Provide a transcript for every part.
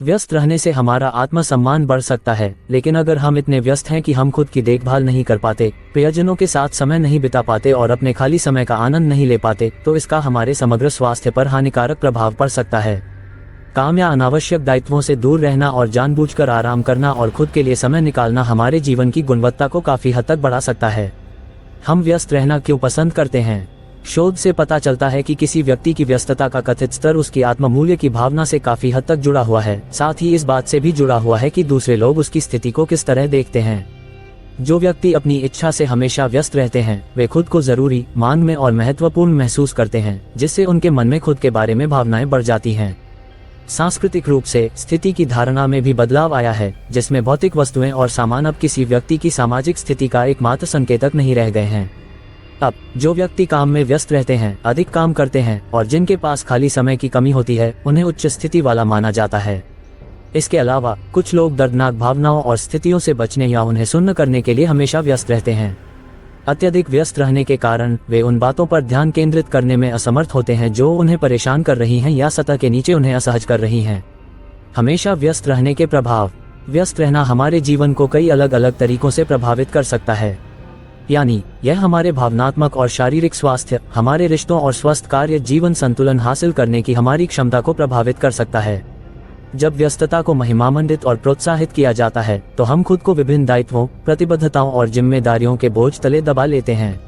व्यस्त रहने से हमारा आत्मसम्मान बढ़ सकता है, लेकिन अगर हम इतने व्यस्त हैं कि हम खुद की देखभाल नहीं कर पाते, प्रियजनों के साथ समय नहीं बिता पाते और अपने खाली समय का आनंद नहीं ले पाते, तो इसका हमारे समग्र स्वास्थ्य पर हानिकारक प्रभाव पड़ सकता है। काम या अनावश्यक दायित्वों से दूर रहना और जानबूझकर आराम करना और खुद के लिए समय निकालना हमारे जीवन की गुणवत्ता को काफी हद तक बढ़ा सकता है। हम व्यस्त रहना क्यों पसंद करते हैं? शोध से पता चलता है कि किसी व्यक्ति की व्यस्तता का कथित स्तर उसकी आत्ममूल्य की भावना से काफी हद तक जुड़ा हुआ है। साथ ही इस बात से भी जुड़ा हुआ है कि दूसरे लोग उसकी स्थिति को किस तरह देखते हैं। जो व्यक्ति अपनी इच्छा से हमेशा व्यस्त रहते हैं, वे खुद को जरूरी, मांग में और महत्वपूर्ण महसूस करते हैं, जिससे उनके मन में खुद के बारे में भावनाएं बढ़ जाती हैं। सांस्कृतिक रूप से स्थिति की धारणा में भी बदलाव आया है, जिसमें भौतिक वस्तुएं और सामान अब किसी व्यक्ति की सामाजिक स्थिति का एकमात्र संकेतक नहीं रह गए हैं। अब जो व्यक्ति काम में व्यस्त रहते हैं, अधिक काम करते हैं और जिनके पास खाली समय की कमी होती है, उन्हें उच्च स्थिति वाला माना जाता है। इसके अलावा कुछ लोग दर्दनाक भावनाओं और स्थितियों से बचने या उन्हें शून्य करने के लिए हमेशा व्यस्त रहते हैं। अत्यधिक व्यस्त रहने के कारण वे उन बातों पर ध्यान केंद्रित करने में असमर्थ होते हैं जो उन्हें परेशान कर रही हैं या सतह के नीचे उन्हें असहज कर रही हैं। हमेशा व्यस्त रहने के प्रभाव। व्यस्त रहना हमारे जीवन को कई अलग अलग तरीकों से प्रभावित कर सकता है। यानी यह हमारे भावनात्मक और शारीरिक स्वास्थ्य, हमारे रिश्तों और स्वस्थ कार्य जीवन संतुलन हासिल करने की हमारी क्षमता को प्रभावित कर सकता है। जब व्यस्तता को महिमामंडित और प्रोत्साहित किया जाता है, तो हम खुद को विभिन्न दायित्वों, प्रतिबद्धताओं और जिम्मेदारियों के बोझ तले दबा लेते हैं।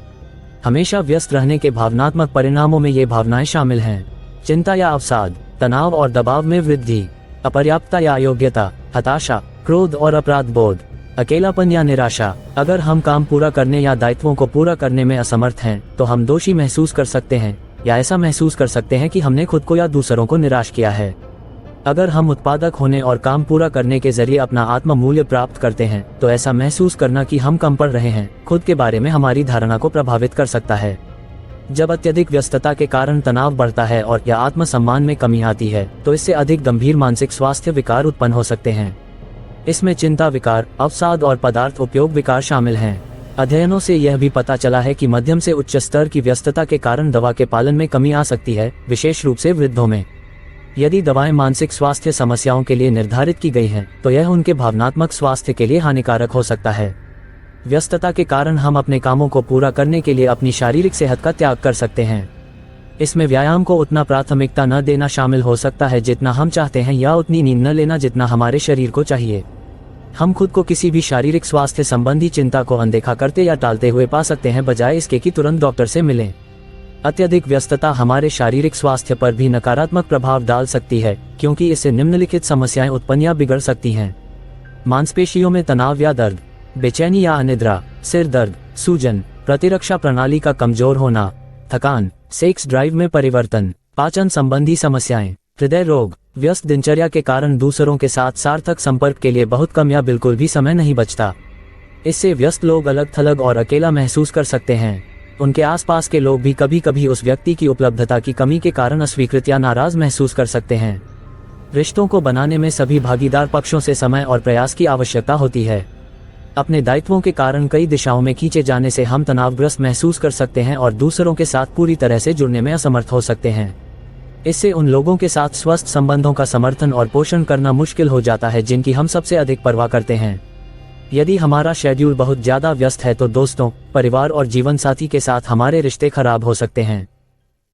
हमेशा व्यस्त रहने के भावनात्मक परिणामों में ये भावनाएं शामिल हैं: चिंता या अवसाद, तनाव और दबाव में वृद्धि, अपर्याप्तता या अयोग्यता, हताशा, क्रोध और अपराध बोध, अकेलापन या निराशा। अगर हम काम पूरा करने या दायित्वों को पूरा करने में असमर्थ हैं, तो हम दोषी महसूस कर सकते हैं या ऐसा महसूस कर सकते हैं कि हमने खुद को या दूसरों को निराश किया है। अगर हम उत्पादक होने और काम पूरा करने के जरिए अपना आत्म मूल्य प्राप्त करते हैं, तो ऐसा महसूस करना कि हम कम पड़ रहे हैं खुद के बारे में हमारी धारणा को प्रभावित कर सकता है। जब अत्यधिक व्यस्तता के कारण तनाव बढ़ता है और या आत्मसम्मान में कमी आती है, तो इससे अधिक गंभीर मानसिक स्वास्थ्य विकार उत्पन्न हो सकते हैं। इसमें चिंता विकार, अवसाद और पदार्थ उपयोग विकार शामिल हैं। अध्ययनों से यह भी पता चला है कि मध्यम से उच्च स्तर की व्यस्तता के कारण दवा के पालन में कमी आ सकती है, विशेष रूप से वृद्धों में। यदि दवाएं मानसिक स्वास्थ्य समस्याओं के लिए निर्धारित की गई हैं, तो यह उनके भावनात्मक स्वास्थ्य के लिए हानिकारक हो सकता है। व्यस्तता के कारण हम अपने कामों को पूरा करने के लिए अपनी शारीरिक सेहत का त्याग कर सकते हैं। इसमें व्यायाम को उतना प्राथमिकता न देना शामिल हो सकता है जितना हम चाहते हैं, या उतनी नींद न लेना जितना हमारे शरीर को चाहिए। हम खुद को किसी भी शारीरिक स्वास्थ्य संबंधी चिंता को अनदेखा करते या टालते हुए पा सकते हैं, बजाय इसके कि तुरंत डॉक्टर से मिलें। अत्यधिक व्यस्तता हमारे शारीरिक स्वास्थ्य पर भी नकारात्मक प्रभाव डाल सकती है, क्योंकि इससे निम्नलिखित समस्याएं उत्पन्न या बिगड़ सकती हैं: मांसपेशियों में तनाव या दर्द, बेचैनी या अनिद्रा, सिर दर्द, सूजन, प्रतिरक्षा प्रणाली का कमजोर होना, थकान, सेक्स ड्राइव में परिवर्तन, पाचन संबंधी समस्याएं, हृदय रोग। व्यस्त दिनचर्या के कारण दूसरों के साथ सार्थक संपर्क के लिए बहुत कम या बिल्कुल भी समय नहीं बचता। इससे व्यस्त लोग अलग थलग और अकेला महसूस कर सकते हैं। उनके आसपास के लोग भी कभी कभी उस व्यक्ति की उपलब्धता की कमी के कारण अस्वीकृत या नाराज महसूस कर सकते हैं। रिश्तों को बनाने में सभी भागीदार पक्षों से समय और प्रयास की आवश्यकता होती है। अपने दायित्वों के कारण कई दिशाओं में खींचे जाने से हम तनावग्रस्त महसूस कर सकते हैं और दूसरों के साथ पूरी तरह से जुड़ने में असमर्थ हो सकते हैं। इससे उन लोगों के साथ स्वस्थ संबंधों का समर्थन और पोषण करना मुश्किल हो जाता है जिनकी हम सबसे अधिक परवाह करते हैं। यदि हमारा शेड्यूल बहुत ज्यादा व्यस्त है, तो दोस्तों, परिवार और जीवन साथी के साथ हमारे रिश्ते खराब हो सकते हैं।